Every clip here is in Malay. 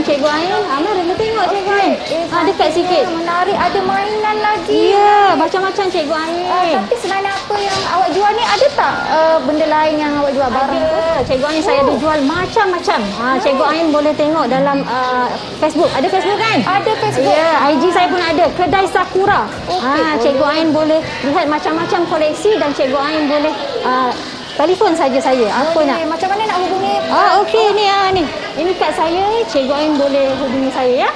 Cikgu Ain. Mari kita tengok Cikgu Ain. Dekat sikit. Menarik, ada mainan lagi. Ya, macam-macam Cikgu Ain. Tapi selain apa yang awak jual ni, ada tak benda lain yang awak jual barang tu? Cikgu Ain saya ada jual macam-macam. Cikgu Ain boleh tengok dalam Facebook. Ada Facebook kan? Ada Facebook. Ya, IG saya pun ada. Kedai Sakura. Cikgu Ain boleh lihat macam-macam koleksi dan Cikgu Ain boleh telefon saja saya. Apa nak? Macam mana nak hubungi? Okey ni ni. Ini kad saya. Cikgu Ain boleh hubungi saya ya.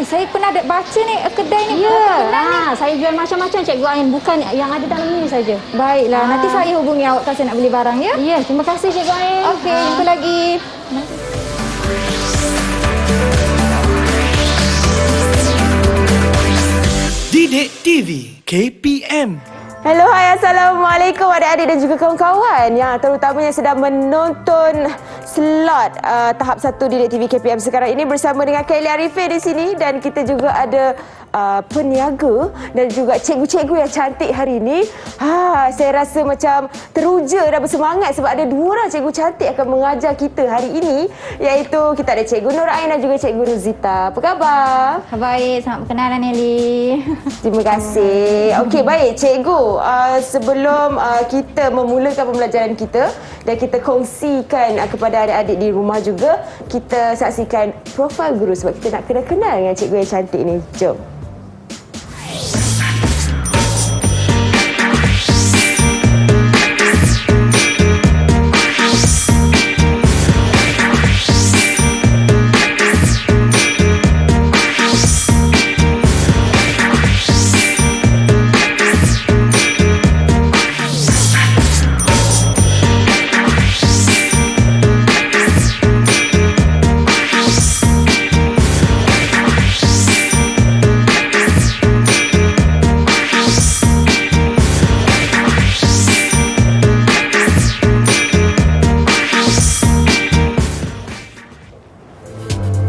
Saya pernah ada baca ni kedai ni. Ya. Saya jual macam-macam Cikgu Ain, bukan yang ada dalam ni saja. Baiklah, nanti saya hubungi awak kalau saya nak beli barang ya. Ya, terima kasih Cikgu Ain. Okey, jumpa lagi. Didik TV KPM. Hello, hai, Assalamualaikum adik-adik dan juga kawan-kawan yang terutamanya sedang menonton slot tahap 1 Didik TV KPM sekarang ini bersama dengan Kelly Arifin di sini, dan kita juga ada peniaga dan juga cikgu-cikgu yang cantik hari ini. Saya rasa macam teruja dan bersemangat sebab ada 2 orang cikgu cantik akan mengajar kita hari ini, iaitu kita ada Cikgu Nur Ain dan juga Cikgu Ruzita. Apa khabar? Baik, selamat berkenalan Nelly. Terima kasih. Okey, baik Cikgu. Sebelum kita memulakan pembelajaran kita dan kita kongsikan kepada adik-adik di rumah juga, kita saksikan profil guru sebab kita nak kenal-kenal dengan cikgu yang cantik ni. Jom.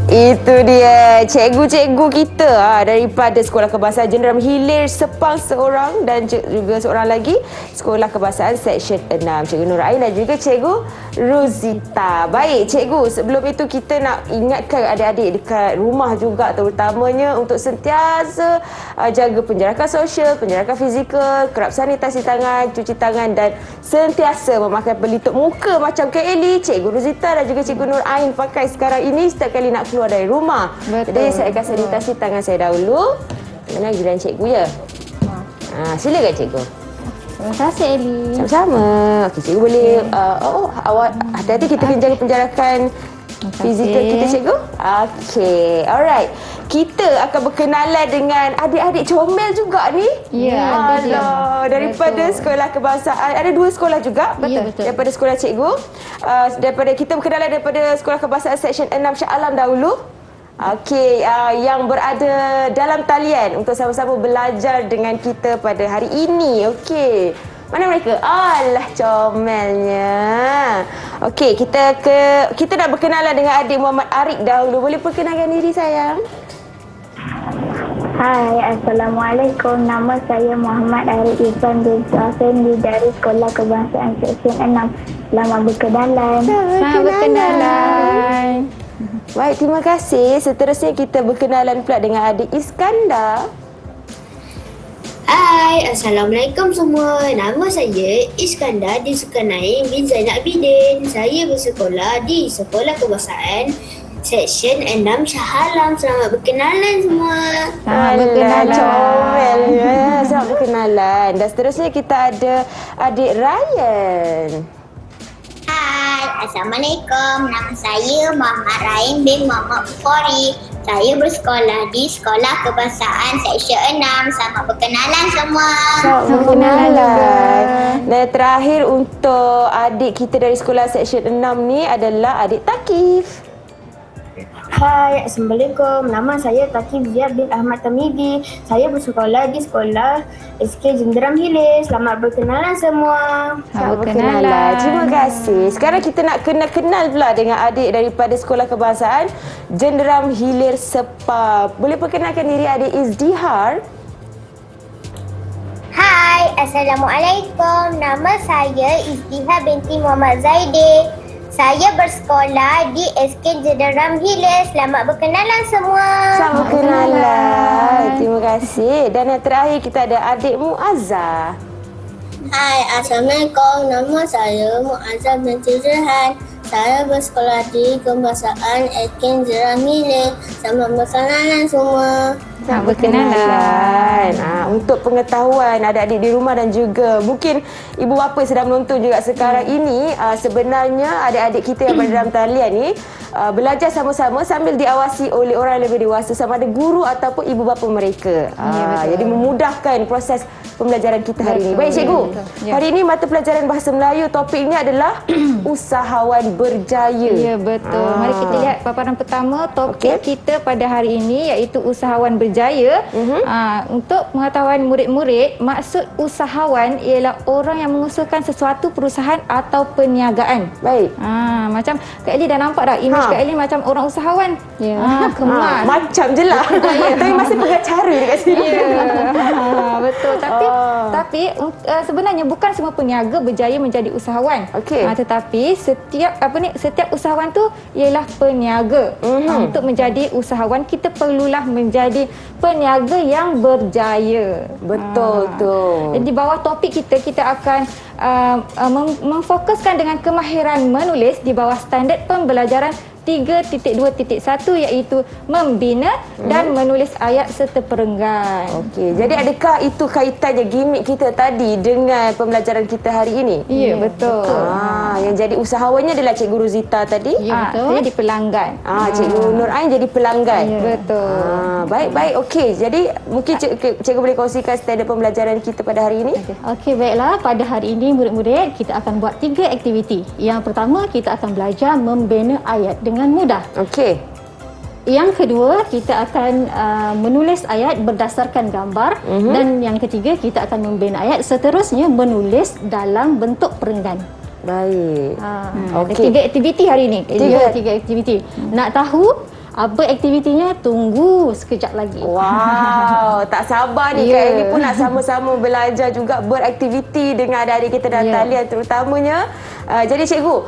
Itu dia cikgu-cikgu kita daripada Sekolah Kebahasaan Jenderal Hilir Sepang seorang dan juga seorang lagi Sekolah Kebahasaan Seksyen 6, Cikgu Nur Ain dan juga Cikgu Ruzita. Baik Cikgu, sebelum itu kita nak ingatkan adik-adik dekat rumah juga terutamanya untuk sentiasa jaga penjarakan sosial, penjarakan fizikal, kerap sanitasi tangan, cuci tangan dan sentiasa memakai pelitup muka macam Kak Eli, Cikgu Ruzita dan juga Cikgu Nur Ain pakai sekarang ini setiap kali nak keluar dari rumah. Betul. Jadi saya akan sanitasi tangan saya dahulu. Mana giliran cikgu ya? Silakan cikgu. Terima kasih Eli. Sama-sama. Okey, cikgu boleh awak hati-hati kita kena jaga penjarakan fizikal kita cikgu. Okey, alright. Kita akan berkenalan dengan adik-adik comel juga ni. Ya, daripada betul. Sekolah Kebahasaan. Ada 2 sekolah juga. Betul, betul. Daripada sekolah cikgu. Daripada kita berkenalan daripada Sekolah Kebahasaan Seksyen 6 Shah Alam dahulu. Okey, yang berada dalam talian untuk sama-sama belajar dengan kita pada hari ini. Okey. Mana mereka? Alah, comelnya. Okey, kita nak berkenalan dengan adik Muhammad Arik dahulu. Boleh perkenalkan diri sayang? Hai, Assalamualaikum. Nama saya Muhammad Arik Irfan binti Afendi dari Sekolah Kebahasaan Seksyen 6. Selamat berkenalan. Selamat berkenalan. Baik, terima kasih. Seterusnya kita berkenalan pula dengan adik Iskandar. Hai, Assalamualaikum semua. Nama saya Iskandar Zulkarnain bin Zainal Abidin. Saya bersekolah di Sekolah Kebahasaan Seksyen 6 Shah Alam. Selamat berkenalan semua. Selamat berkenalan. Comelnya. Selamat berkenalan. Dan seterusnya kita ada adik Ryan. Hai, Assalamualaikum. Nama saya Muhammad Rain bin Muhammad Bukhari. Saya bersekolah di Sekolah Kebahasaan Seksyen 6. Selamat berkenalan semua. Selamat berkenalan. Dan terakhir untuk adik kita dari Sekolah Seksyen 6 ni adalah adik Takif. Hai, Assalamualaikum. Nama saya Takif Ziad bin Ahmad Tamidi. Saya bersekolah di Sekolah SK Jenderal Hilir. Selamat berkenalan semua. Selamat berkenalan. Terima kasih. Sekarang kita nak kenal pula dengan adik daripada Sekolah Kebahasaan Jenderal Hilir Sepang. Boleh perkenalkan diri adik Izdihar? Hai, Assalamualaikum. Nama saya Izdihar binti Muhammad Zaidi. Saya bersekolah di SK Jenderam Hilir. Selamat berkenalan semua. Selamat berkenalan. Terima kasih. Dan yang terakhir kita ada adikmu Azhar. Hai, Assalamualaikum. Nama saya Muazzam binti Zurhan. Saya bersekolah di Kebahasaan SK Jenderam Hilir. Selamat berkenalan semua. Selamat berkenalan. Untuk pengetahuan adik-adik di rumah dan juga mungkin ibu bapa sedang menonton juga sekarang ini, sebenarnya adik-adik kita yang berada dalam talian ni belajar sama-sama sambil diawasi oleh orang lebih dewasa, sama ada guru ataupun ibu bapa mereka. Jadi memudahkan proses pembelajaran kita hari ini. Baik cikgu, hari ini mata pelajaran Bahasa Melayu topiknya adalah usahawan berjaya. Ya, betul. Mari kita lihat paparan pertama topik kita pada hari ini iaitu usahawan berjaya. Untuk pengetahuan murid-murid, maksud usahawan ialah orang yang mengusahakan sesuatu perusahaan atau perniagaan. Baik. Macam Kak Eli dah nampak dah imej Kak Eli macam orang usahawan. Kemas. Macam je lah. Tapi masih pengacara dekat sini. Betul. Tapi sebenarnya bukan semua peniaga berjaya menjadi usahawan. Tetapi setiap usahawan tu ialah peniaga. Untuk menjadi usahawan kita perlulah menjadi peniaga yang berjaya. Betul tu. Di bawah topik kita akan memfokuskan dengan kemahiran menulis di bawah standard pembelajaran 3.2.1 iaitu membina dan menulis ayat serta perenggan. Okey, jadi adakah itu kaitannya gimmick kita tadi dengan pembelajaran kita hari ini? Ya, betul. Yang jadi usahawannya adalah Cikgu Rosita tadi. Ya, betul. Saya jadi pelanggan. Cikgu Nur Ain jadi pelanggan. Ya. Betul. Baik. Okey, jadi mungkin cikgu boleh kongsikan standard pembelajaran kita pada hari ini? Okey, baiklah. Pada hari ini murid-murid kita akan buat 3 aktiviti. Yang pertama kita akan belajar membina ayat dengan mudah. Okey. Yang kedua, kita akan menulis ayat berdasarkan gambar. Dan yang ketiga, kita akan membina ayat, seterusnya menulis dalam bentuk perenggan. Baik. Ada 3 aktiviti hari ini. Tiga aktiviti. Nak tahu apa aktivitinya? Tunggu sekejap lagi. Wow, tak sabar ni Kak Eli pun nak sama-sama belajar juga beraktiviti dengan adik-adik kita dalam talian terutamanya. Jadi cikgu,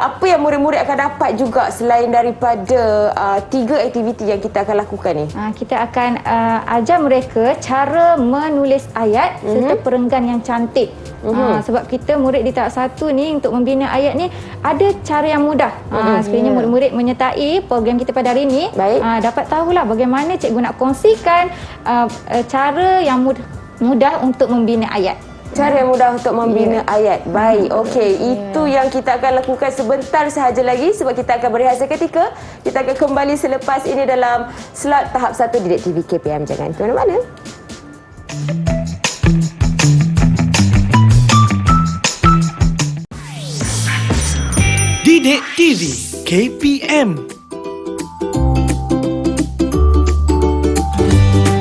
apa yang murid-murid akan dapat juga selain daripada 3 aktiviti yang kita akan lakukan ni? Kita akan ajar mereka cara menulis ayat serta perenggan yang cantik. Sebab kita murid di tahap 1 ni untuk membina ayat ni ada cara yang mudah. Sekiranya murid-murid menyertai program kita pada hari ini, dapat tahulah bagaimana cikgu nak kongsikan cara yang mudah untuk membina ayat. Cara yang mudah untuk membina ayat. Baik, okey. Itu yang kita akan lakukan sebentar sahaja lagi sebab kita akan berehat seketika. Kita akan kembali selepas ini dalam slot tahap 1 Didik TV KPM. Jangan ke mana-mana. Didik TV KPM.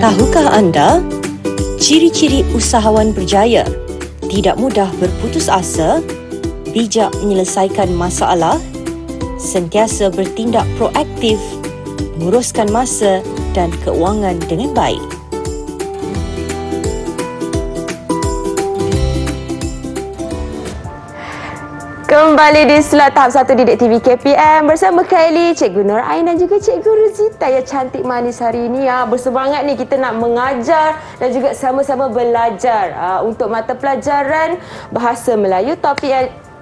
Tahukah anda ciri-ciri usahawan berjaya? Tidak mudah berputus asa, bijak menyelesaikan masalah, sentiasa bertindak proaktif, menguruskan masa dan keuangan dengan baik. Kembali di slot tahap 1 Didik TV KPM bersama Kak Eli, Cikgu Nur Ain dan juga Cikgu Rosita yang cantik manis hari ini. Bersemangat ni kita nak mengajar dan juga sama-sama belajar untuk mata pelajaran Bahasa Melayu.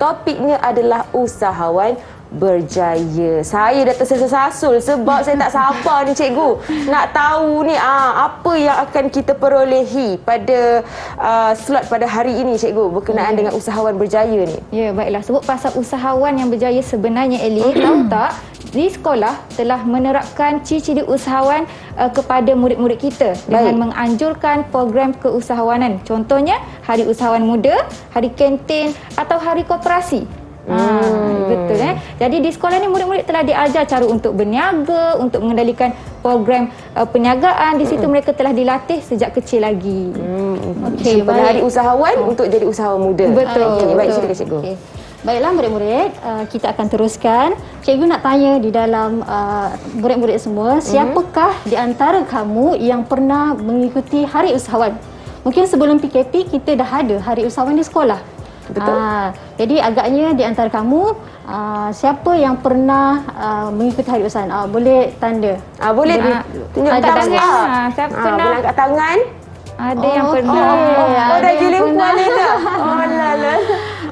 Topiknya adalah usahawan berjaya. Saya dah tersasul sebab saya tak sabar ni cikgu nak tahu ni apa yang akan kita perolehi pada slot pada hari ini cikgu berkenaan dengan usahawan berjaya ni. Ya, baiklah. Sebut pasal usahawan yang berjaya sebenarnya Eli, tahu tak di sekolah telah menerapkan ciri-ciri usahawan kepada murid-murid kita dengan menganjurkan program keusahawanan. Contohnya Hari Usahawan Muda, Hari Kantin atau Hari Koperasi. Betul Jadi di sekolah ni murid-murid telah diajar cara untuk berniaga, untuk mengendalikan program perniagaan. Di situ mereka telah dilatih sejak kecil lagi. Okey, pada hari usahawan untuk jadi usahawan muda. Betul. Baik, silakan cikgu. Baiklah murid-murid, kita akan teruskan. Cikgu nak tanya di dalam murid-murid semua, siapakah di antara kamu yang pernah mengikuti Hari Usahawan? Mungkin sebelum PKP kita dah ada Hari Usahawan di sekolah. Betul. Jadi agaknya di antara kamu siapa yang pernah mengikuti hari usahawan? Boleh tanda. Boleh tunjuk tanda tangan. tangan. Siapa pernah? Boleh angkat tangan. Ada yang okey. pernah. Ada dah yang giling pernah. puan ni dah. Oh lala.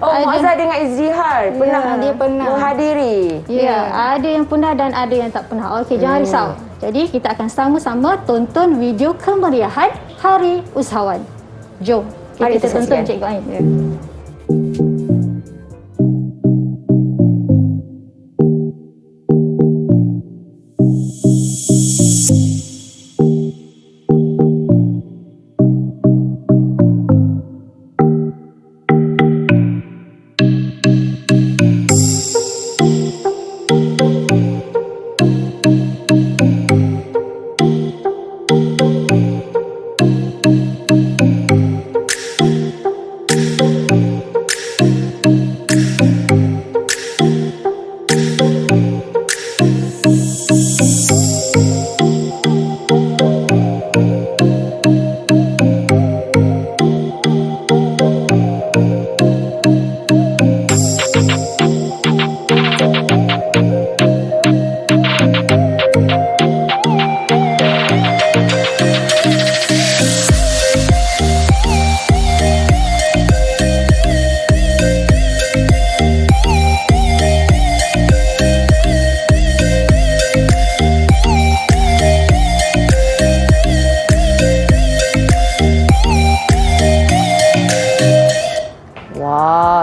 Muazzah dengan Izihar pernah dia pernah. menghadiri. Ya, ada yang pernah dan ada yang tak pernah. Okey, jangan risau. Jadi kita akan sama-sama tonton video kemeriahan Hari Usahawan. Jom Mari kita kita tonton saksikan. Cikgu Ain.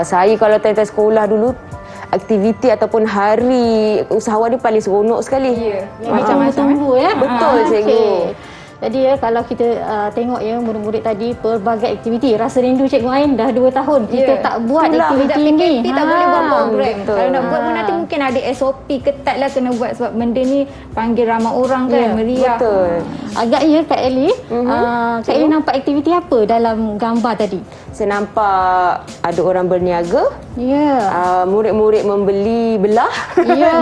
Saya kalau time sekolah dulu, aktiviti ataupun hari usahawan ni paling seronok sekali. Ya. Macam tunggu ya. Betul, cikgu. Okey. Jadi ya, kalau kita tengok ya murid-murid tadi pelbagai aktiviti, rasa rindu Cikgu Ain dah 2 tahun kita tak buat Itulah, aktiviti budak ni. PKP tak boleh buat program. betul. Kalau nak buat pun nanti mungkin ada SOP ketat lah kena buat sebab benda ni panggil ramai orang kan, Ya, meriah. Betul. Agaknya Kak Eli, Kak Eli nampak aktiviti apa dalam gambar tadi? Saya nampak ada orang berniaga, Ya. murid-murid membeli belah Ya.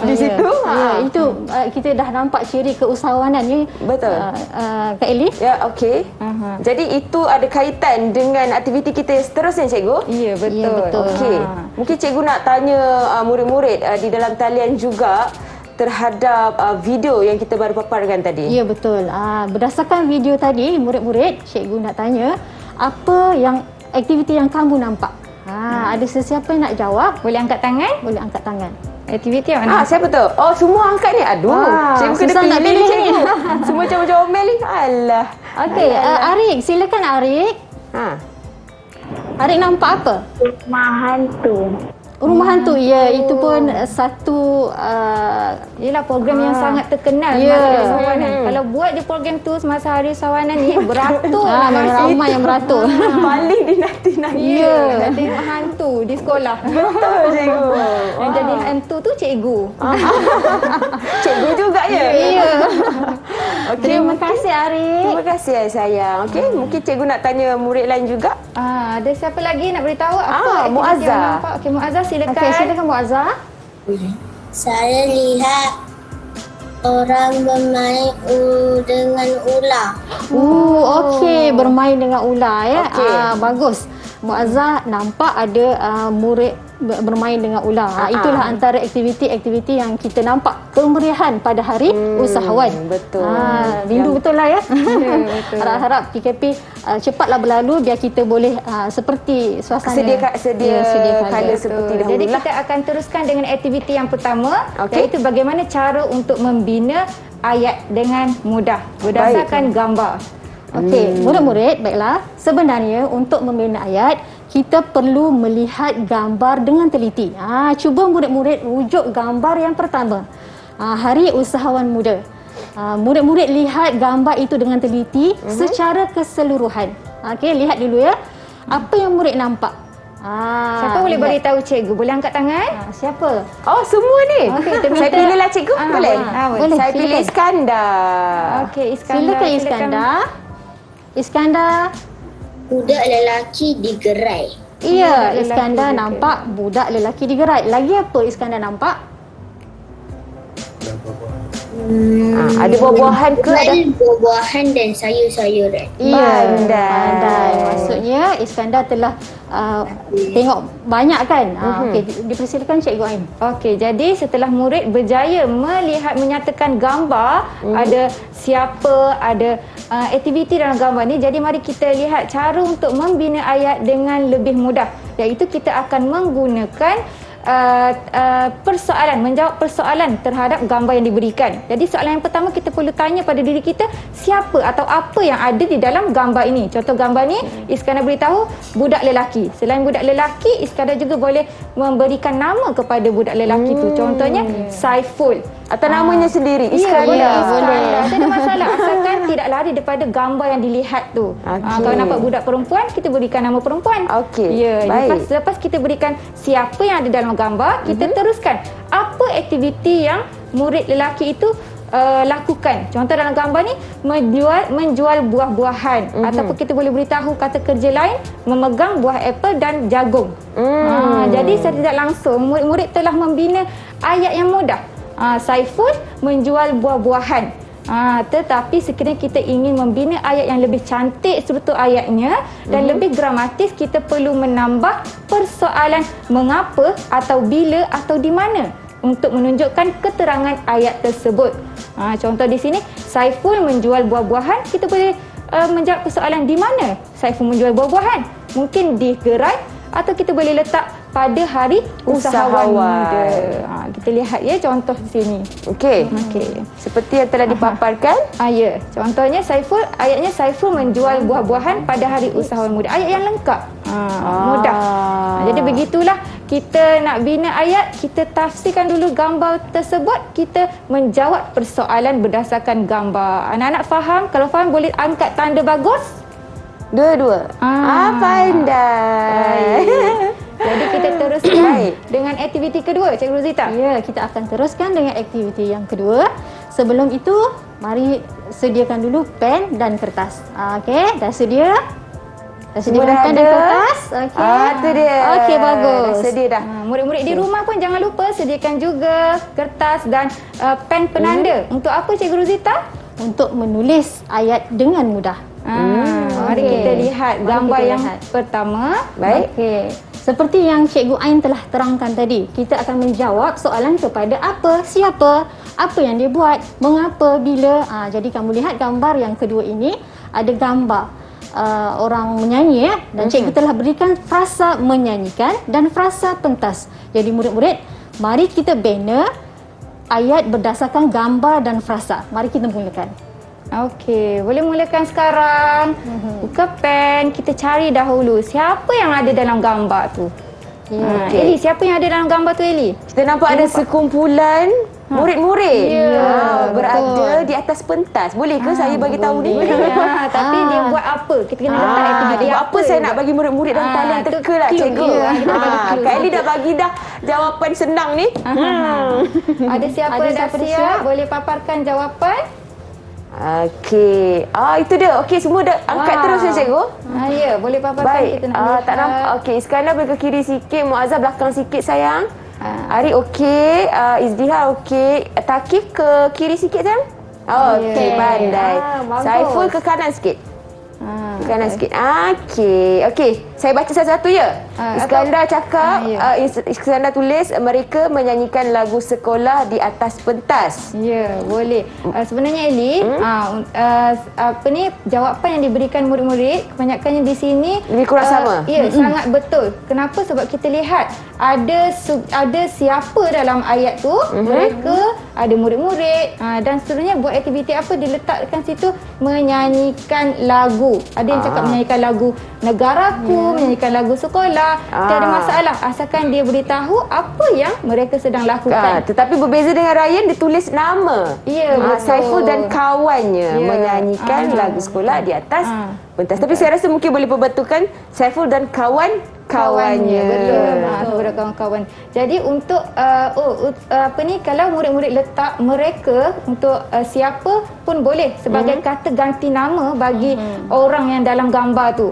di situ. Ya, itu kita dah nampak ciri keusahawanan ni. Betul. Kak Eli. Ya, okey. Jadi itu ada kaitan dengan aktiviti kita seterusnya, cikgu? Ya, betul. Ya, betul. Okey. Mungkin cikgu nak tanya murid-murid di dalam talian juga terhadap video yang kita baru paparkan tadi. Ya, betul. Berdasarkan video tadi, murid-murid, cikgu nak tanya, apa yang aktiviti yang kamu nampak? Ada sesiapa yang nak jawab? Boleh angkat tangan? Boleh angkat tangan. Aktiviti yang mana? Siapa tu? Oh, semua angkat ni. Aduh, cikgu kena susah nak pilih ni, pilih cikgu. Semua comel-comel ni. Alah. Okey, Arik, silakan Arik. Arik nampak apa? Rumah hantu. Rumah hantu, ya, itu pun satu Ialah program yang sangat terkenal Ya. Hari Usahawanan. Kalau buat je program tu semasa Hari Usahawanan ni beratur. memang ramai yang beratur. Paling dinanti-nanti. Ya, nak tengok hantu di sekolah. Betul, cikgu. Yang jadi hantu tu cikgu. Cikgu juga ya? Ya. Okey, Terima kasih Arik. terima kasih sayang. Okey, mungkin cikgu nak tanya murid lain juga. Ada siapa lagi nak beritahu apa aktiviti Muazzah. yang nampak? Okey, Muazzah silakan. Okey, silakan Muazzah. Saya lihat orang bermain dengan ular. Okey, bermain dengan ular ya. Okey. Bagus. Muazzah nampak ada murid bermain dengan ular. Itulah antara aktiviti-aktiviti yang kita nampak kemeriahan pada Hari Usahawan. betul. Rindu betul lah ya. betul. Harap-harap PKP cepatlah berlalu biar kita boleh seperti suasana Sedia kala. kala seperti dahulu Jadi lah. kita akan teruskan dengan aktiviti yang pertama, Okey. iaitu bagaimana cara untuk membina ayat dengan mudah berdasarkan gambar. Okey, murid-murid, baiklah. Sebenarnya untuk membina ayat, kita perlu melihat gambar dengan teliti. Cuba murid-murid rujuk gambar yang pertama. Hari Usahawan Muda. Murid-murid lihat gambar itu dengan teliti secara keseluruhan. Okey, lihat dulu ya. Apa yang murid nampak? Siapa boleh beritahu cikgu? Boleh angkat tangan? Siapa? Oh, semua ni? Okey, kita Saya minta- pilihlah cikgu, boleh? Boleh, Saya pilih silakan. Iskandar. Okey, Iskandar. Silakan Iskandar. Iskandar. Budak lelaki digerai. Iya, lelaki Iskandar juga. nampak budak lelaki digerai. Lagi apa Iskandar nampak? Ada buah-buahan ke? Ada Buah-buahan dan sayur-sayuran. Pandai. Maksudnya Iskandar telah tengok banyak kan? Okey, dipersilakan Cikgu Ain. Okey, jadi setelah murid berjaya menyatakan gambar, ada siapa, ada aktiviti dalam gambar ni, jadi mari kita lihat cara untuk membina ayat dengan lebih mudah, iaitu kita akan menggunakan menjawab persoalan terhadap gambar yang diberikan. Jadi soalan yang pertama kita perlu tanya pada diri kita, siapa atau apa yang ada di dalam gambar ini. Contoh gambar ni, Iskandar beritahu budak lelaki. Selain budak lelaki, Iskandar juga boleh memberikan nama kepada budak lelaki tu. Contohnya Saiful. atau namanya sendiri, Iskandar. Iskandar. Tak ada masalah asalkan tidak lari daripada gambar yang dilihat tu. Kalau nampak budak perempuan, kita berikan nama perempuan. Okey. Ya, Baik. lepas kita berikan siapa yang ada dalam gambar, kita teruskan apa aktiviti yang murid lelaki itu lakukan. Contoh dalam gambar ni menjual buah-buahan, ataupun kita boleh beritahu kata kerja lain memegang buah apple dan jagung. Jadi secara tidak langsung murid-murid telah membina ayat yang mudah. Saiful menjual buah-buahan. Tetapi sekiranya kita ingin membina ayat yang lebih cantik struktur ayatnya dan lebih dramatis, kita perlu menambah persoalan mengapa atau bila atau di mana untuk menunjukkan keterangan ayat tersebut. Contoh di sini, Saiful menjual buah-buahan, kita boleh menjawab persoalan di mana Saiful menjual buah-buahan. Mungkin di gerai, atau kita boleh letak pada hari usahawan muda. Kita lihat ya contoh di sini. Okey. Seperti yang telah dipaparkan. Ya, contohnya ayatnya Saiful menjual buah-buahan pada hari usahawan muda. Ayat yang lengkap. Mudah. Jadi begitulah kita nak bina ayat, kita tafsirkan dulu gambar tersebut, kita menjawab persoalan berdasarkan gambar. Anak-anak faham? Kalau faham boleh angkat tanda bagus. Dua-dua. Pandai. Jadi kita teruskan dengan aktiviti kedua, Cikgu Rozita. Ya, kita akan teruskan dengan aktiviti yang kedua. Sebelum itu, mari sediakan dulu pen dan kertas. Okey, dah sedia? Dah sediakan pen dan kertas? Okey. Itu dia. Okey, bagus. Dah sedia dah. Murid-murid di rumah pun jangan lupa sediakan juga kertas dan pen penanda. Untuk apa, Cikgu Rozita? Untuk menulis ayat dengan mudah. Mari kita lihat gambar yang pertama. Baik. Okey. Seperti yang Cikgu Ain telah terangkan tadi, kita akan menjawab soalan kepada apa, siapa, apa yang dia buat, mengapa, bila. Jadi kamu lihat gambar yang kedua ini, ada gambar orang menyanyi dan cikgu telah berikan frasa menyanyikan dan frasa pentas. Jadi murid-murid, mari kita bina ayat berdasarkan gambar dan frasa. Mari kita mulakan. Okey, boleh mulakan sekarang. Buka pen, kita cari dahulu siapa yang ada dalam gambar tu. Eli, siapa yang ada dalam gambar tu, Eli? Kita nampak ada sekumpulan murid-murid berada di atas pentas. Boleh ke saya bagi tahu ni? Tapi dia buat apa? Kita kena letak aktiviti dia buat apa saya nak bagi murid-murid dalam talian teka lah, cikgu. Kak Eli dah bagi dah jawapan senang ni. Ada siapa dah siap? Boleh paparkan jawapan? Okey. Itu dia. Okey, semua dah angkat terus ya, cikgu? Ya, boleh paparkan. Baik. Kita nak lihat. Tak nampak. Okey, Iskandar boleh ke kiri sikit. Muazzah belakang sikit, sayang. Ari okey. Izdihar okey. Takif ke kiri sikit, sayang? Okey, pandai. Saiful ke kanan sikit. Kanan sikit. Okey. Saya baca satu-satu ya. Iskandar cakap, Iskandar tulis mereka menyanyikan lagu sekolah di atas pentas. Ya, boleh. Sebenarnya Eli, jawapan yang diberikan murid-murid kebanyakannya di sini lebih kurang sama. Ya, sangat betul. Kenapa? Sebab kita lihat ada siapa dalam ayat tu, mereka, ada murid-murid dan seterusnya buat aktiviti apa, diletakkan situ menyanyikan lagu. Ada yang cakap menyanyikan lagu negaraku, menyanyikan lagu sekolah. Tak ada masalah asalkan dia beritahu apa yang mereka sedang lakukan. Tetapi berbeza dengan Ryan, dia tulis nama. Ya, betul. Saiful dan kawannya menyanyikan lagu sekolah di atas pentas. Tapi saya rasa mungkin boleh perbetulkan Saiful dan kawan kawannya. Betul. Kepada kawan-kawan. Jadi untuk kalau murid-murid letak mereka untuk siapa pun boleh sebagai kata ganti nama bagi orang yang dalam gambar tu.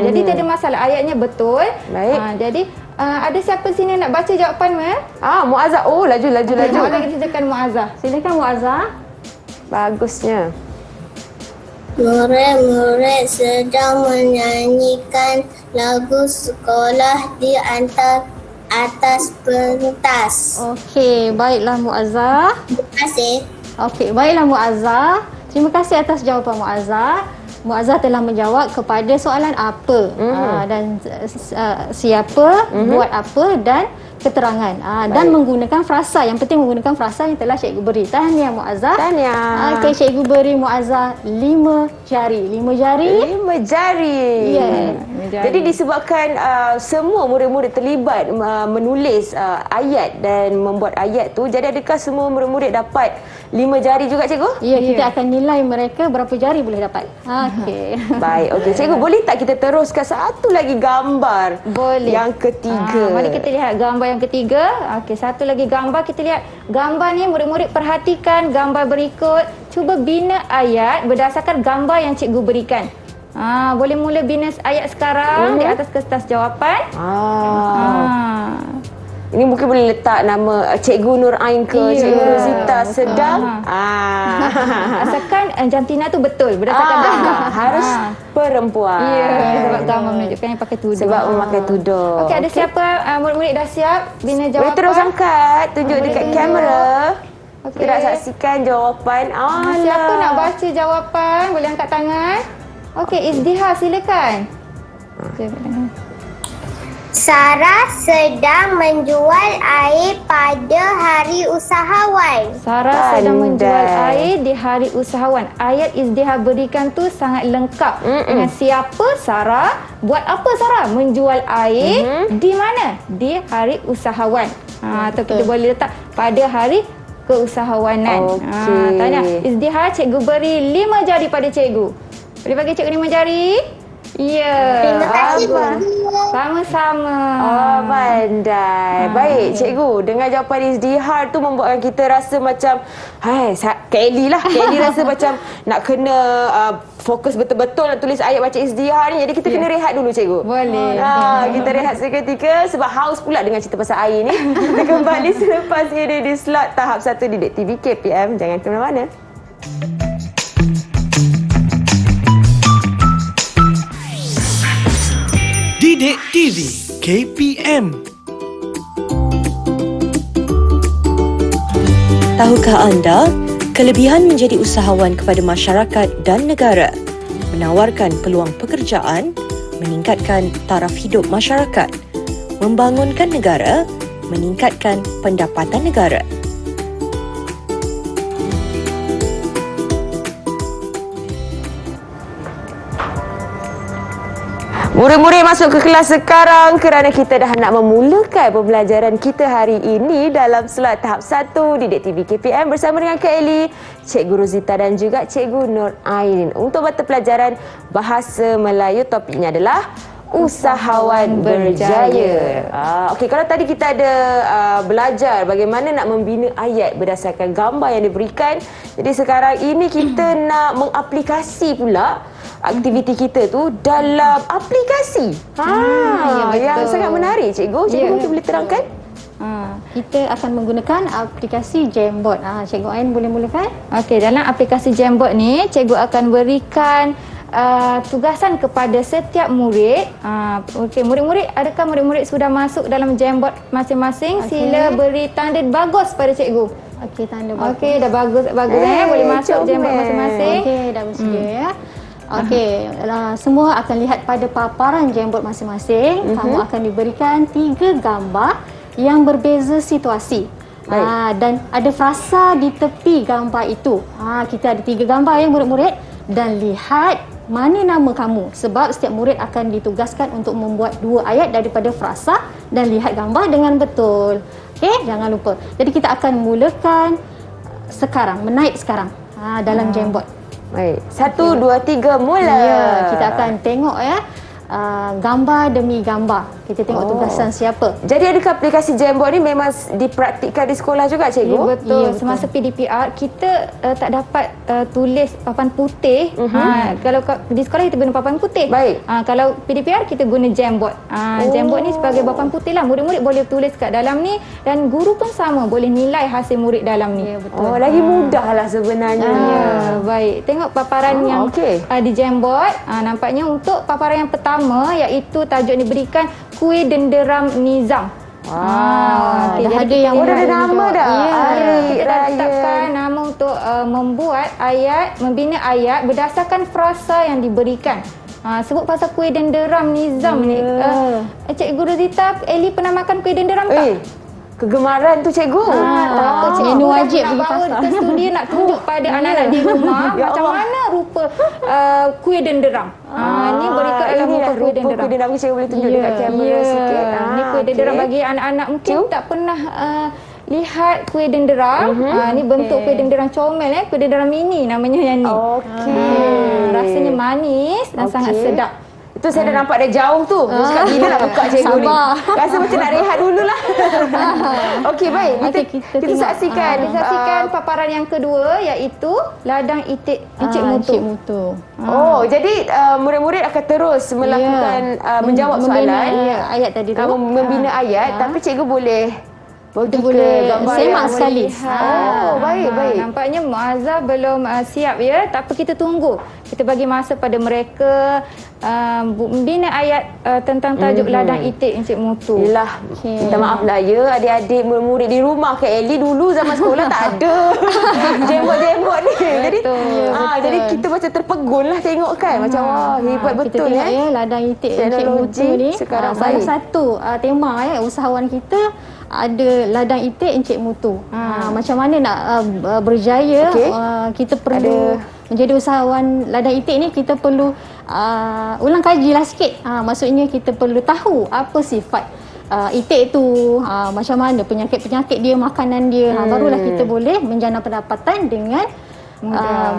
Jadi tiada masalah, ayatnya betul. Baik. Jadi ada siapa sini nak baca jawapan Muazzah. Oh, laju. Kita silakan Muazzah. Silakan Muazzah. Bagusnya. Murid-murid sedang menyanyikan lagu sekolah di atas pentas. Okey, baiklah Muazzah. Terima kasih. Okey, baiklah Muazzah. Terima kasih atas jawapan Muazzah. Muazzah telah menjawab kepada soalan apa dan siapa, buat apa dan keterangan. Dan menggunakan frasa. Yang penting menggunakan frasa yang telah cikgu beri. Tahniah Muazzah. Tahniah. Okey, cikgu beri Muazzah 5 jari. 5 jari. 5 jari. Ya. Jadi disebabkan semua murid-murid terlibat menulis ayat dan membuat ayat tu, jadi adakah semua murid-murid dapat 5 jari juga cikgu? Ya, kita akan nilai mereka berapa jari boleh dapat. Okey. Baik, okey. Cikgu, boleh tak kita teruskan satu lagi gambar? Boleh. Yang ketiga. Mari kita lihat gambar yang ketiga. Okey, satu lagi gambar. Kita lihat gambar ni, murid-murid perhatikan gambar berikut. Cuba bina ayat berdasarkan gambar yang cikgu berikan. Boleh mula bina ayat sekarang di atas kertas jawapan. Ini mungkin boleh letak nama Cikgu Nur Ain ke Cikgu Rosita sedang. Asalkan jantina tu betul berdasarkan gambar. Harus perempuan. Sebab gambar menunjukkan yang pakai tudung. Sebab memakai tudung. Okey, ada siapa murid-murid dah siap bina jawapan? Boleh terus angkat, tunjuk Boleh dekat tunjuk. kamera. Okey. Kita nak saksikan jawapan. Siapa nak baca jawapan? Boleh angkat tangan. Okey, Izdihar silakan. Sarah sedang menjual air pada hari usahawan. Sarah sedang menjual air di hari usahawan. Ayat Izdihar berikan tu sangat lengkap. Dengan siapa Sarah, buat apa Sarah? Menjual air di mana? Di hari usahawan. Atau kita boleh letak pada hari keusahawanan. Tanya Izdihar, cikgu beri 5 jari pada cikgu. Boleh bagi cikgu 5 jari? Ya. Terima kasih, Sama-sama. Pandai. Baik, cikgu. Dengan jawapan Izdihar tu membuatkan kita rasa macam Kelly lah. Kelly rasa macam nak kena fokus betul-betul nak tulis ayat baca Izdihar ni. Jadi kita kena rehat dulu cikgu. Boleh. Kita rehat seketika sebab haus pula dengan cerita pasal air ni. Kita kembali selepas ini di slot tahap 1 Didik TV KPM. Jangan ke mana-mana. Didik TV KPM. Tahukah anda, kelebihan menjadi usahawan kepada masyarakat dan negara, menawarkan peluang pekerjaan, meningkatkan taraf hidup masyarakat, membangunkan negara, meningkatkan pendapatan negara. Murid-murid masuk ke kelas sekarang kerana kita dah nak memulakan pembelajaran kita hari ini dalam slot tahap 1 Didik TV KPM bersama dengan Kak Eli, Cikgu Rosita dan juga Cikgu Nur Ain. Untuk mata pelajaran Bahasa Melayu, topiknya adalah Usahawan Berjaya. Okey, kalau tadi kita ada belajar bagaimana nak membina ayat berdasarkan gambar yang diberikan. Jadi sekarang ini kita nak mengaplikasi pula aktiviti kita tu dalam aplikasi. Yang sangat menarik cikgu. Cikgu mungkin boleh terangkan? Kita akan menggunakan aplikasi Jamboard. Cikgu Ain boleh mulakan? Okey, dalam aplikasi Jamboard ni, cikgu akan berikan tugasan kepada setiap murid. Okey, murid-murid, adakah murid-murid sudah masuk dalam Jamboard masing-masing? Sila beri tanda bagus pada cikgu. Okey, tanda bagus. Okey, dah bagus boleh masuk Jamboard masing-masing. Okey, dah bersedia ya. Okey, semua akan lihat pada paparan Jamboard masing-masing. Kamu akan diberikan 3 gambar yang berbeza situasi. Dan ada frasa di tepi gambar itu. Kita ada 3 gambar ya murid-murid, dan lihat mana nama kamu, sebab setiap murid akan ditugaskan untuk membuat 2 ayat daripada frasa dan lihat gambar dengan betul. Okey, jangan lupa. Jadi kita akan mulakan sekarang, menaip sekarang dalam Jamboard. Baik. 1, 2, 3 mula. Ya, kita akan tengok ya gambar demi gambar. Kita tengok tugasan siapa. Jadi adakah aplikasi Jamboard ni memang dipraktikkan di sekolah juga, cikgu? Ya, betul. Ya, betul. Semasa PDPR kita tak dapat tulis papan putih. Kalau di sekolah kita guna papan putih. Baik. Kalau PDPR kita guna Jamboard. Jamboard ni sebagai papan putih lah. Murid-murid boleh tulis kat dalam ni dan guru pun sama boleh nilai hasil murid dalam ni. Ya, betul. Oh, lagi mudah lah sebenarnya. Ya, baik. Tengok paparan yang di Jamboard. Nampaknya untuk paparan yang pertama iaitu tajuk ni berikan kuih denderam Nizam. Dah ada yang dah ada nama dah. Kita dah tetapkan nama untuk membuat ayat, membina ayat berdasarkan frasa yang diberikan. Sebut pasal kuih denderam Nizam ni. Cikgu Rozita, Eli pernah makan kuih denderam tak? Kegemaran tu cikgu. Tak apa, cikgu Menu dah wajib nak pergi bawa pasar. ke studio nak tunjuk pada anak-anak di rumah Ya macam Allah. mana rupa kuih denderam. Ni berikan dalam muka kuih denderam. Kuih denderam cikgu boleh tunjuk dekat kamera sikit. Ni kuih denderam bagi anak-anak mungkin tak pernah lihat kuih denderam. Ni bentuk kuih denderam comel, kuih denderam mini namanya yang ni. Rasanya manis dan sangat sedap. Itu saya dah nampak dah jauh tu. Dia cakap bila nak buka cikgu ni. Rasa macam nak rehat dululah. Okey, baik. Kita saksikan. Kita saksikan paparan yang kedua iaitu ladang itik Encik Mutu. Oh, jadi murid-murid akan terus melakukan menjawab soalan. Ayat tadi tu. Membina ayat, tapi cikgu boleh Kita boleh gambar semak yang sekali. Baik. Nampaknya Muazzah belum siap ya. Tak apa, kita tunggu. Kita bagi masa pada mereka membina ayat tentang tajuk ladang itik Encik Mutu. Yelah, minta maaf lah ya adik-adik murid di rumah Kak Eli dulu zaman sekolah tak ada jembot-jembot ni. Jadi jadi kita macam terpegun lah tengok kan. Macam wah hebat betul kita tengok ladang itik Encik Mutu ni. Sekarang salah satu tema usahawan kita ada ladang itik Encik Mutu. Macam mana nak berjaya, kita perlu menjadi usahawan ladang itik ni, kita perlu ulang kajilah sikit. Maksudnya kita perlu tahu apa sifat itik tu, macam mana penyakit-penyakit dia, makanan dia. Barulah kita boleh menjana pendapatan dengan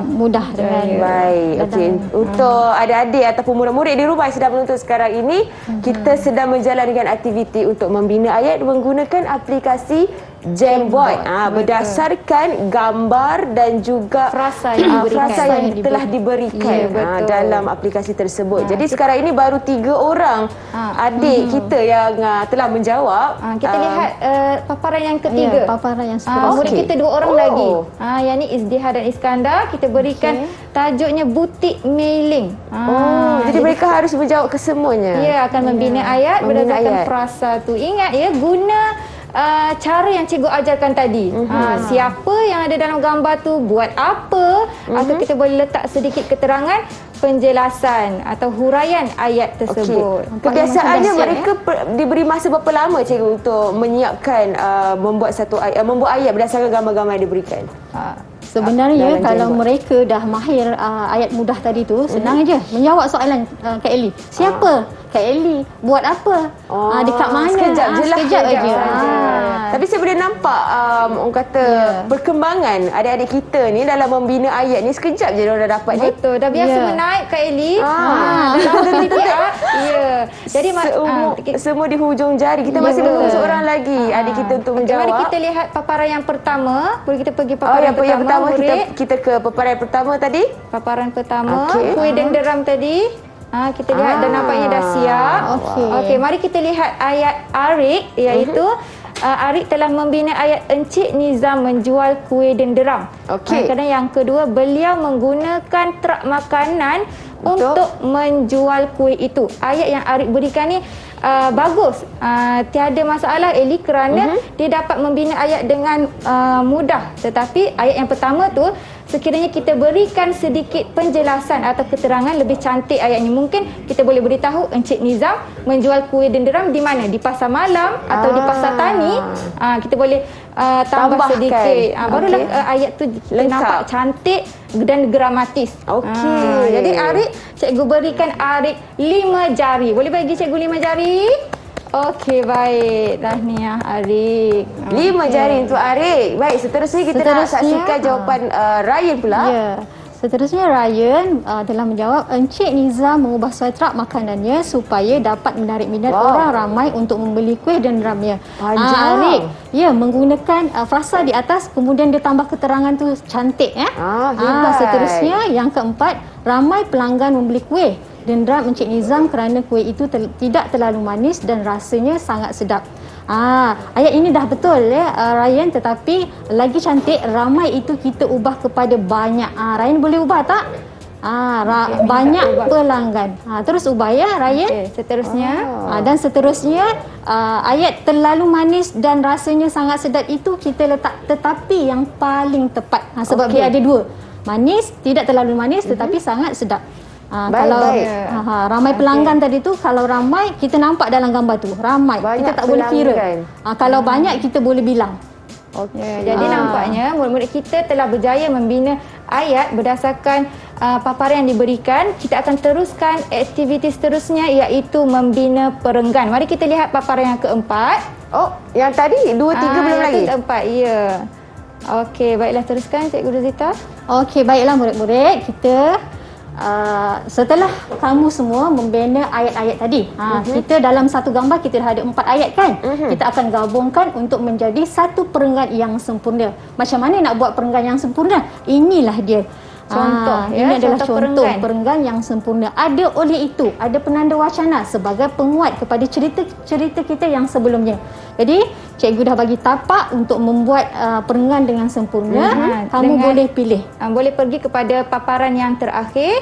mudah dengan baik. Okey, untuk adik-adik ataupun murid-murid di rumah yang sedang menonton sekarang ini, kita sedang menjalankan aktiviti untuk membina ayat menggunakan aplikasi Jamboard. Berdasarkan gambar dan juga frasa yang telah diberikan dalam aplikasi tersebut. Jadi sekarang ini baru 3 orang adik kita yang telah menjawab. Kita lihat paparan yang ketiga. Paparan yang seterusnya. Murid kita 2 orang lagi. Yang ni Izdihar dan Iskandar. Kita berikan tajuknya butik mailing. Jadi mereka harus menjawab kesemuanya. Ya, akan membina ayat berdasarkan frasa tu. Ingat ya, guna cara yang cikgu ajarkan tadi. Siapa yang ada dalam gambar tu, buat apa, atau kita boleh letak sedikit keterangan penjelasan atau huraian ayat tersebut. Kebiasaannya mereka diberi masa berapa lama cikgu untuk menyiapkan membuat ayat berdasarkan gambar-gambar yang diberikan? Sebenarnya kalau mereka dah mahir ayat mudah tadi tu, senang aja menjawab soalan Kak Eli. Siapa? Kak Eli. Buat apa? Dekat mana? Sekejap je lah. Sekejap aja. Tapi saya boleh nampak orang kata perkembangan adik-adik kita ni dalam membina ayat ni sekejap je dia dah dapat ni. Betul. Dah biasa menaik Kak Eli. Dalam PDPR. Ya. Jadi semua di hujung jari. Kita masih menunggu seorang lagi adik kita untuk menjawab. Mari kita lihat paparan yang pertama. Boleh kita pergi paparan yang pertama. Murid. Kita ke paparan pertama tadi. Paparan pertama, kuih denderam tadi. Kita lihat dan nampaknya dah siap. Okey, mari kita lihat ayat Arik, iaitu Arik telah membina ayat Encik Nizam menjual kuih denderam. Kerana yang kedua, beliau menggunakan truk makanan untuk menjual kuih itu. Ayat yang Arik berikan ni bagus. Tiada masalah Eli kerana dia dapat membina ayat dengan mudah. Tetapi ayat yang pertama tu, sekiranya kita berikan sedikit penjelasan atau keterangan, lebih cantik ayatnya. Mungkin kita boleh beritahu Encik Nizam menjual kuih denderam di mana? Di pasar malam atau di pasar tani. Kita boleh tambah sedikit. Barulah ayat tu nampak cantik dan gramatis. Jadi Arik, cikgu berikan Arik 5 jari. Boleh bagi cikgu 5 jari? Okey, baik. Tahniah Arik. 5 jari untuk Arik. Baik, seterusnya kita nak saksikan jawapan Ryan pula. Ya. Seterusnya Ryan telah menjawab, Encik Nizam mengubah suatrak makanannya supaya dapat menarik minat orang ramai untuk membeli kuih dan dramnya. Panjang. Arik, ya, menggunakan frasa di atas, kemudian dia tambah keterangan tu cantik. Hebat. Seterusnya yang keempat, ramai pelanggan membeli kuih dan dram Encik Nizam kerana kuih itu tidak terlalu manis dan rasanya sangat sedap. Ayat ini dah betul ya Ryan, tetapi lagi cantik, ramai itu kita ubah kepada banyak. Ryan boleh ubah tak? Banyak pelanggan. Terus ubah ya Ryan. Seterusnya Dan seterusnya ayat terlalu manis dan rasanya sangat sedap itu kita letak tetapi yang paling tepat. Sebab dia ada dua. Manis, tidak terlalu manis tetapi sangat sedap. Kalau ramai pelanggan tadi tu, kalau ramai kita nampak dalam gambar tu, ramai Banyak kita tak boleh kira. Kalau banyak kita boleh bilang. Jadi nampaknya murid-murid kita telah berjaya membina ayat berdasarkan paparan yang diberikan. Kita akan teruskan aktiviti seterusnya iaitu membina perenggan. Mari kita lihat paparan yang keempat. Yang tadi 2, 3 belum lagi? Yang keempat, ya. Okey, baiklah teruskan Cikgu Rozita. Okey, baiklah murid-murid, kita setelah kamu semua membina ayat-ayat tadi, kita dalam satu gambar kita dah ada 4 ayat kan? Kita akan gabungkan untuk menjadi satu perenggan yang sempurna. Macam mana nak buat perenggan yang sempurna? Inilah dia. Contoh, ini adalah contoh perenggan yang sempurna. Ada oleh itu, ada penanda wacana sebagai penguat kepada cerita kita yang sebelumnya. Jadi, cikgu dah bagi tapak untuk membuat perenggan dengan sempurna. Kamu boleh pilih. Boleh pergi kepada paparan yang terakhir.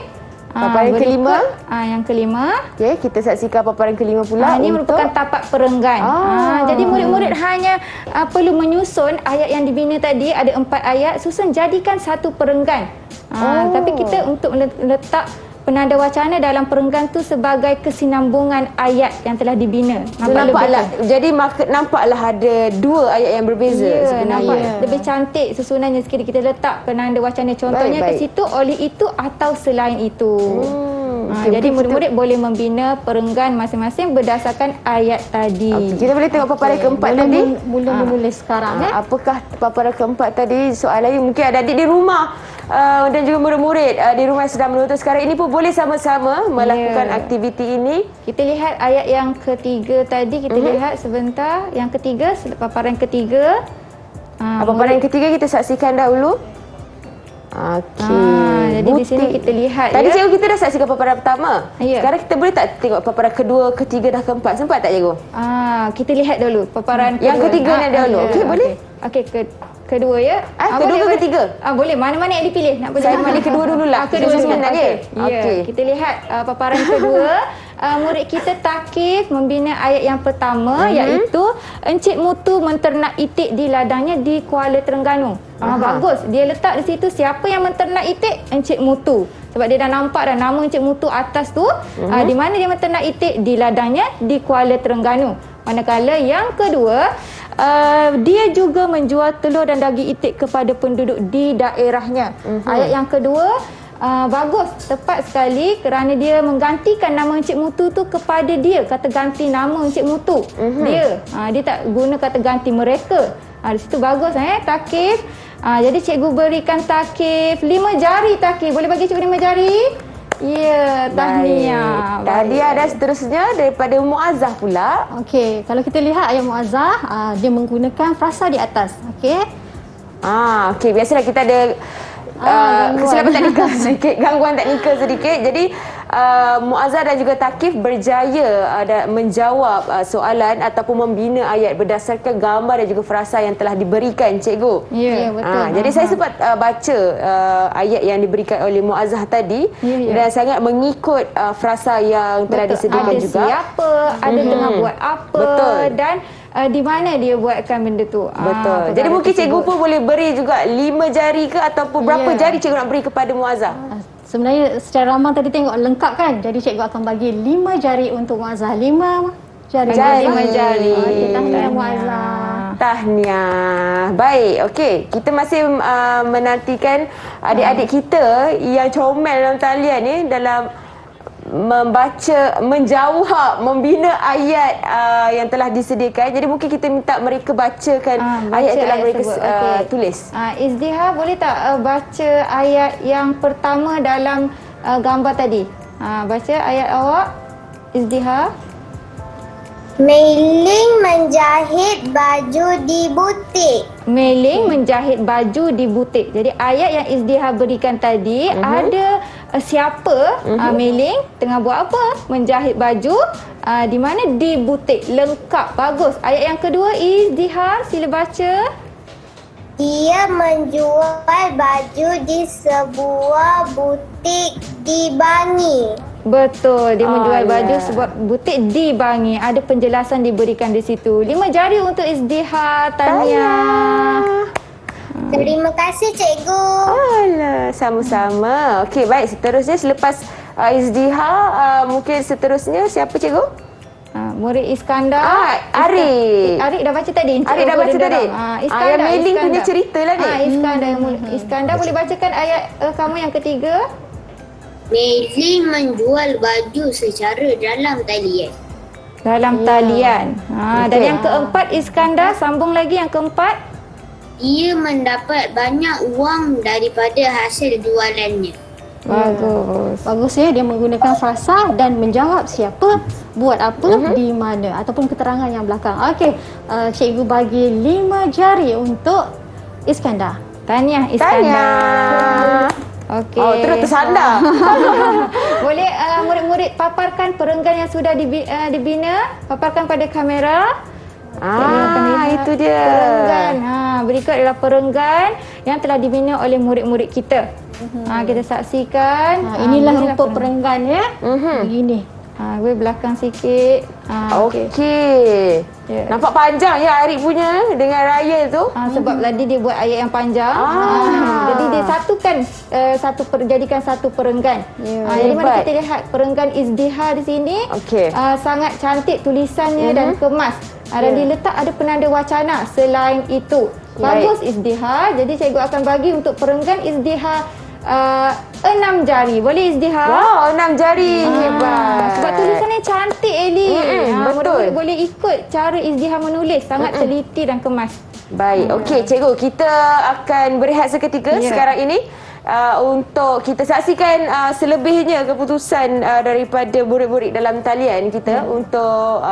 Paparan kelima. Yang kelima. Okey, kita saksikan paparan kelima pula. Ini merupakan tapak perenggan. Jadi murid-murid hanya perlu menyusun ayat yang dibina tadi, ada 4 ayat, susun jadikan satu perenggan. Tapi kita untuk letak penanda wacana dalam perenggan tu sebagai kesinambungan ayat yang telah dibina. Nampaklah, jadi nampaklah ada 2 ayat yang berbeza sebenarnya. Nampak lebih cantik susunannya sekali kita letak penanda wacana contohnya ke situ, oleh itu atau selain itu. Jadi murid-murid boleh membina perenggan masing-masing berdasarkan ayat tadi. Kita boleh tengok paparan keempat tadi. Mula menulis sekarang. Apakah paparan keempat tadi? Soalannya mungkin ada adik di rumah dan juga murid-murid di rumah yang sedang menonton sekarang ini pun boleh sama-sama melakukan aktiviti ini. Kita lihat ayat yang ketiga tadi, kita lihat sebentar. Yang ketiga, paparan ketiga. Paparan yang ketiga kita saksikan dahulu. Okey. Jadi di sini kita lihat tadi cikgu kita dah saksikan paparan pertama. Sekarang kita boleh tak tengok paparan kedua, ketiga dah keempat? Sempat tak cikgu? Kita lihat dulu paparan yang ketiga ni dahulu. Okey, boleh? Okey, kedua ya. Kedua ke ketiga? Boleh. Mana-mana yang dipilih. Nak saya pilih kedua dululah. Kedua dulu. Okey. Kita lihat paparan kedua. Murid kita Takif membina ayat yang pertama iaitu Encik Mutu menternak itik di ladangnya di Kuala Terengganu. Bagus. Dia letak di situ siapa yang menternak itik? Encik Mutu. Sebab dia dah nampak dah nama Encik Mutu atas tu. Di mana dia menternak itik? Di ladangnya di Kuala Terengganu. Manakala yang kedua, dia juga menjual telur dan daging itik kepada penduduk di daerahnya. Ayat yang kedua, bagus, tepat sekali kerana dia menggantikan nama Encik Mutu tu kepada dia. Kata ganti nama Encik Mutu. Dia tak guna kata ganti mereka. Di situ bagus Takif. Jadi cikgu berikan Takif 5 jari Takif. Boleh bagi cikgu 5 jari? Ya, tahniah. Tahniah dan seterusnya daripada Muazzah pula. Okey, kalau kita lihat ayat Muazzah, dia menggunakan frasa di atas. Okey. Okey, biasalah kita ada kesilapan teknikal sedikit, gangguan teknikal sedikit. Jadi Muazzah dan juga Takif berjaya menjawab soalan ataupun membina ayat berdasarkan gambar dan juga frasa yang telah diberikan cikgu. Ya, betul. Jadi saya sempat baca ayat yang diberikan oleh Muazzah tadi dan sangat mengikut frasa yang telah disediakan ada juga. Siapa, ada tengah buat apa dan di mana dia buatkan benda tu. Betul. Jadi mungkin cikgu pun boleh beri juga 5 jari ke ataupun berapa jari cikgu nak beri kepada Muazzah? Sebenarnya secara ramah tadi tengok lengkap kan. Jadi cikgu akan bagi 5 jari untuk Muazzah. 5 jari. 5 jari. Tahniah Muazzah. Tahniah. Baik, okey. Kita masih menantikan adik-adik kita yang comel dalam talian ni dalam membaca, menjawab, membina ayat yang telah disediakan. Jadi mungkin kita minta mereka bacakan ayat yang telah mereka tulis. Izdiha, boleh tak baca ayat yang pertama dalam gambar tadi? Baca ayat awak, Izdiha. Meiling menjahit baju di butik. Meiling menjahit baju di butik. Jadi ayat yang Izdiha berikan tadi ada siapa Meiling tengah buat apa? Menjahit baju di mana? Di butik. Lengkap. Bagus. Ayat yang kedua Izdiha, sila baca. Dia menjual baju di sebuah butik di Bangi. Betul, dia menjual baju sebuah butik di Bangi. Ada penjelasan diberikan di situ. 5 jari untuk Izdiha, Tania. Terima kasih cikgu. Alah, sama-sama. Okey, baik. Seterusnya selepas Izdiha, mungkin seterusnya siapa cikgu? Murid Iskandar. Arik. Arik dah baca tadi. Arik dah baca tadi. Iskandar. Yang Meiling punya cerita lah ni. Iskandar boleh bacakan ayat kamu yang ketiga? Meiling menjual baju secara dalam talian. Dalam talian. Dan yang keempat Iskandar, sambung lagi yang keempat. Dia mendapat banyak wang daripada hasil jualannya. Bagus. Bagus ya, dia menggunakan frasa dan menjawab siapa, buat apa, di mana ataupun keterangan yang belakang. Okey, cikgu bagi 5 jari untuk Iskandar. Tahniah Iskandar. Okey. Terus tersandar. Boleh murid-murid paparkan perenggan yang sudah dibina, paparkan pada kamera. Itu dia. Perenggan. Berikut adalah perenggan yang telah dibina oleh murid-murid kita. Kita saksikan. Inilah rupa perenggan ya. Begini. Gue belakang sikit. Okey. Yeah. Nampak panjang ya Arik punya dengan raya tu. Sebab tadi dia buat ayat yang panjang. Jadi dia satukan jadikan satu perenggan. Jadi mana kita lihat perenggan Izdiha di sini. Sangat cantik tulisannya dan kemas. Dan diletak ada penanda wacana selain itu. Bagus Izdiha. Jadi cikgu akan bagi untuk perenggan Izdiha 6 jari. Boleh Izdiha? Wow, 6 jari. Hebat. Sebab tulisannya cantik Eli. Betul. Boleh ikut cara Izdiha menulis. Sangat teliti dan kemas. Baik. Okey cikgu, kita akan berehat seketika sekarang ini. Untuk kita saksikan selebihnya keputusan daripada murid-murid dalam talian kita untuk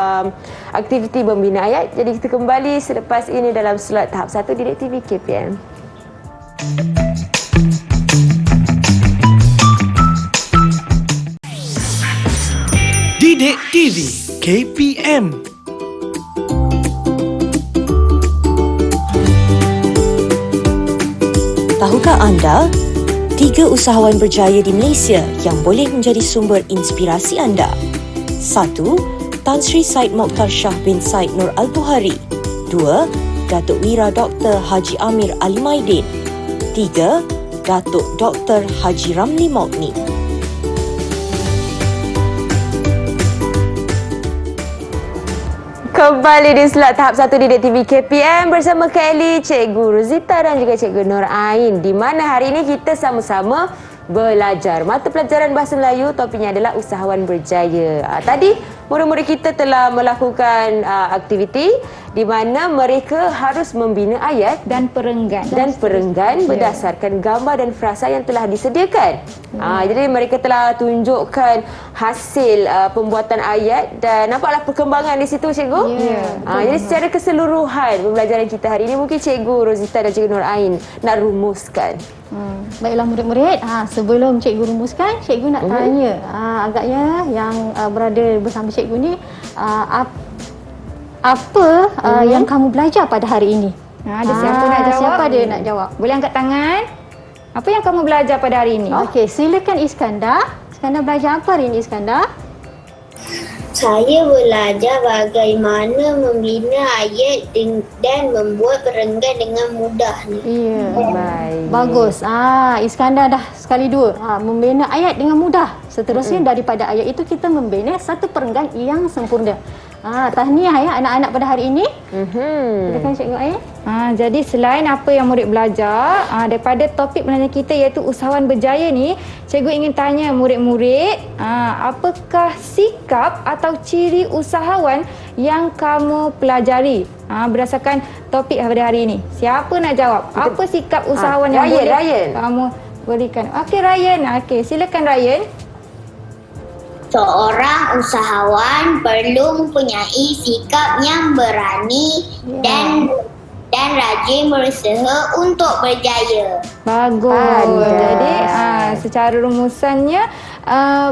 aktiviti membina ayat. Jadi kita kembali selepas ini dalam slot tahap 1 Didik TV KPM. Didik TV KPM. Tahukah anda 3 usahawan berjaya di Malaysia yang boleh menjadi sumber inspirasi anda? 1. Tan Sri Said Mokhtar Shah bin Said Nur Al-Buhari. 2. Datuk Wira Dr. Haji Amir Ali Maidin. 3. Datuk Dr. Haji Ramli Maukni. Kembali di slot tahap 1 Didik TV KPM bersama Kak Eli, Cikgu Rozita dan juga Cikgu Nur Ain, di mana hari ini kita sama-sama belajar mata pelajaran Bahasa Melayu. Topiknya adalah usahawan berjaya. Tadi murid-murid kita telah melakukan aktiviti di mana mereka harus membina ayat dan perenggan berdasarkan gambar dan frasa yang telah disediakan. Jadi mereka telah tunjukkan hasil pembuatan ayat dan nampaklah perkembangan di situ cikgu. Jadi secara keseluruhan pembelajaran kita hari ini, mungkin Cikgu Rozita dan Cikgu Nur Ain nak rumuskan. Baiklah murid-murid, sebelum cikgu rumuskan, cikgu nak tanya agaknya yang berada bersama cikgu ni, apa yang kamu belajar pada hari ini? Ada siapa nak jawab? Siapa dia nak jawab? Boleh angkat tangan. Apa yang kamu belajar pada hari ini? Okey, silakan Iskandar. Iskandar belajar apa hari ini Iskandar? Saya belajar bagaimana membina ayat dan membuat perenggan dengan mudahnya. Ya. Baik. Bagus. Iskandar dah sekali dua. Membina ayat dengan mudah. Seterusnya daripada ayat itu kita membina satu perenggan yang sempurna. Tahniah ya anak-anak pada hari ini. Silakan Cikgu Ain. Jadi selain apa yang murid belajar, daripada topik penanya kita iaitu usahawan berjaya ni, cikgu ingin tanya murid-murid, apakah sikap atau ciri usahawan yang kamu pelajari berdasarkan topik pada hari ini? Siapa nak jawab? Apa sikap usahawan yang boleh kamu berikan? Okey Ryan, silakan Ryan. Seorang usahawan perlu mempunyai sikap yang berani dan rajin berusaha untuk berjaya. Bagus. Jadi secara rumusannya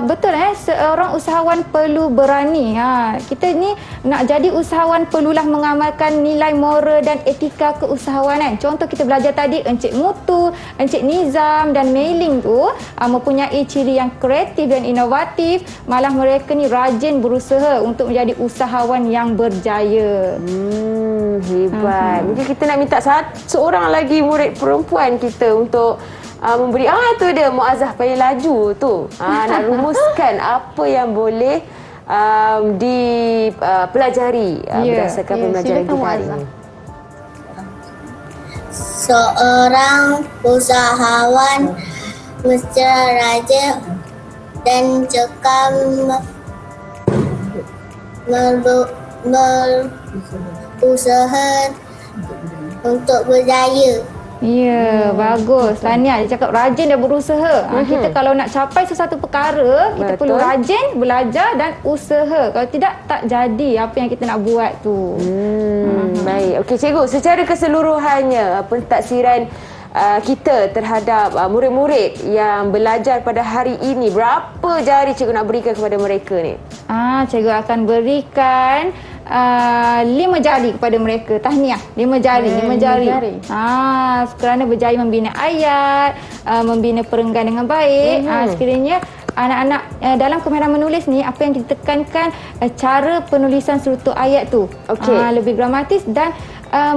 betul seorang usahawan perlu berani. Kita ni nak jadi usahawan perlulah mengamalkan nilai moral dan etika keusahawanan. Contoh kita belajar tadi Encik Mutu, Encik Nizam dan Meiling tu mempunyai ciri yang kreatif dan inovatif. Malah mereka ni rajin berusaha untuk menjadi usahawan yang berjaya. Hebat. Mungkin kita nak minta seorang lagi murid perempuan kita untuk memberi tu dia Muazzah paling laju tu. Nak rumuskan apa yang boleh dipelajari berdasarkan pembelajaran kita hari ini. Seorang usahawan mesti rajin dan juga berusaha untuk berjaya. Ya, bagus. Tahniah, dia cakap rajin dan berusaha. Kita kalau nak capai sesuatu perkara, kita perlu rajin, belajar dan usaha. Kalau tidak, tak jadi apa yang kita nak buat tu. Baik. Okey, cikgu, secara keseluruhannya pentaksiran kita terhadap murid-murid yang belajar pada hari ini, berapa jari cikgu nak berikan kepada mereka ni? Cikgu akan berikan 5 jari kepada mereka. Tahniah, 5 jari. Kerana berjaya membina ayat, membina perenggan dengan baik. Sekiranya anak-anak dalam kemahiran menulis ni, apa yang kita tekankan cara penulisan struktur ayat tu. Lebih gramatis dan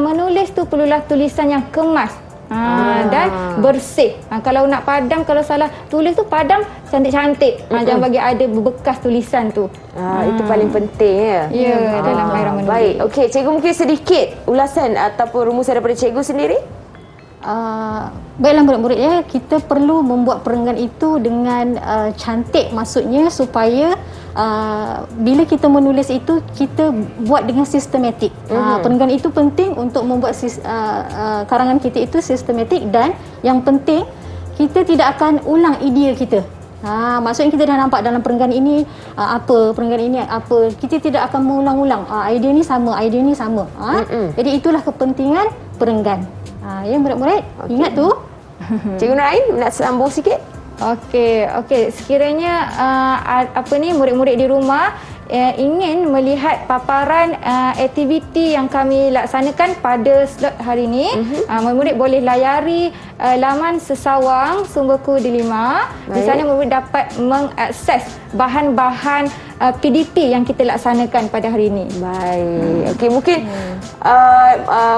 menulis tu perlulah tulisan yang kemas. Dan bersih. Kalau nak padam, kalau salah tulis tu padam cantik-cantik. Jangan bagi ada bekas tulisan tu. Itu paling penting ya. Ya, dalam kemahiran menulis. Baik. Okey, cikgu mungkin sedikit ulasan ataupun rumusan daripada cikgu sendiri. Baiklah murid-murid ya, kita perlu membuat perenggan itu dengan cantik, maksudnya supaya bila kita menulis itu kita buat dengan sistematik. Perenggan itu penting untuk membuat karangan kita itu sistematik, dan yang penting kita tidak akan ulang idea kita. Maksudnya kita dah nampak dalam perenggan ini perenggan ini apa, kita tidak akan mengulang-ulang. Idea ni sama. Jadi itulah kepentingan perenggan. Ya murid-murid, ingat tu. Cikgu Nurain nak sambung sikit? Okey. Sekiranya murid-murid di rumah ingin melihat paparan aktiviti yang kami laksanakan pada slot hari ini, murid-murid boleh layari laman Sesawang Sumberku Delima. Di sana murid dapat mengakses bahan-bahan PDP yang kita laksanakan pada hari ini. Baik. Okey,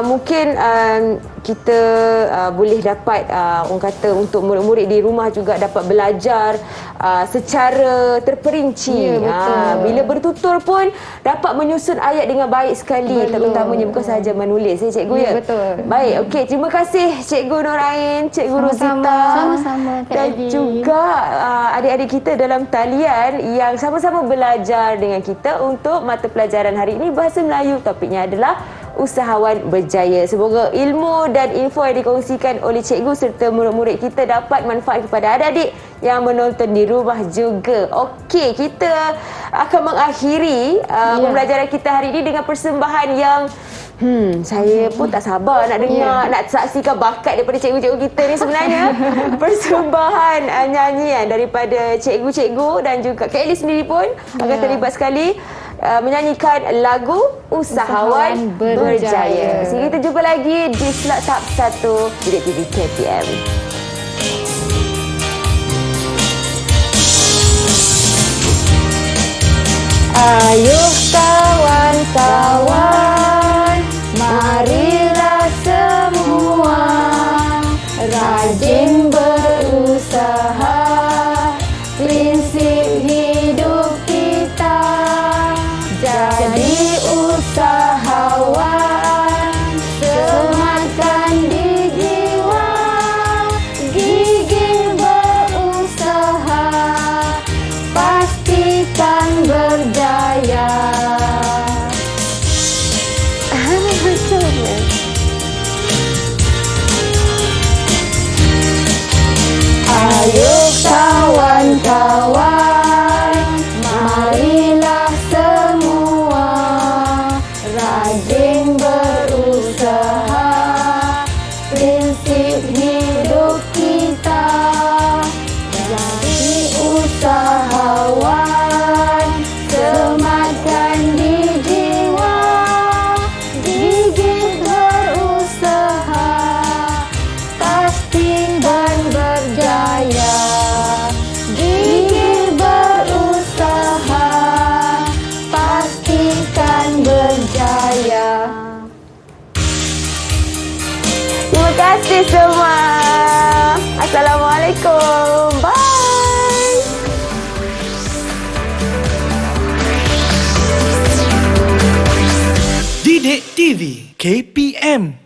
mungkin kita boleh dapat orang kata untuk murid-murid di rumah juga dapat belajar secara terperinci. Bila bertutur pun dapat menyusun ayat dengan baik sekali. Terutamanya bukan sahaja menulis cikgu ya. Betul. Baik, okey, terima kasih Cikgu Nurain, Cikgu Rosita. Sama-sama dan juga adik-adik kita dalam talian yang sama-sama belajar dengan kita untuk mata pelajaran hari ini Bahasa Melayu. Topiknya adalah usahawan berjaya. Semoga ilmu dan info yang dikongsikan oleh cikgu serta murid-murid kita dapat manfaat kepada adik-adik yang menonton di rumah juga. Okey, kita akan mengakhiri pembelajaran kita hari ini dengan persembahan yang saya pun tak sabar nak dengar, nak saksikan bakat daripada cikgu-cikgu kita ni sebenarnya. Persembahan nyanyian daripada cikgu-cikgu dan juga Kak Eli sendiri pun akan terlibat sekali menyanyikan lagu Usahawan Berjaya. Sehingga kita jumpa lagi di slot tahap 1 Didik TV KPM. Ayuh kawan-kawan, marilah semua rajin berusaha, prinsip hidup kita jadi kasih semua. Assalamualaikum. Bye. Didik TV KPM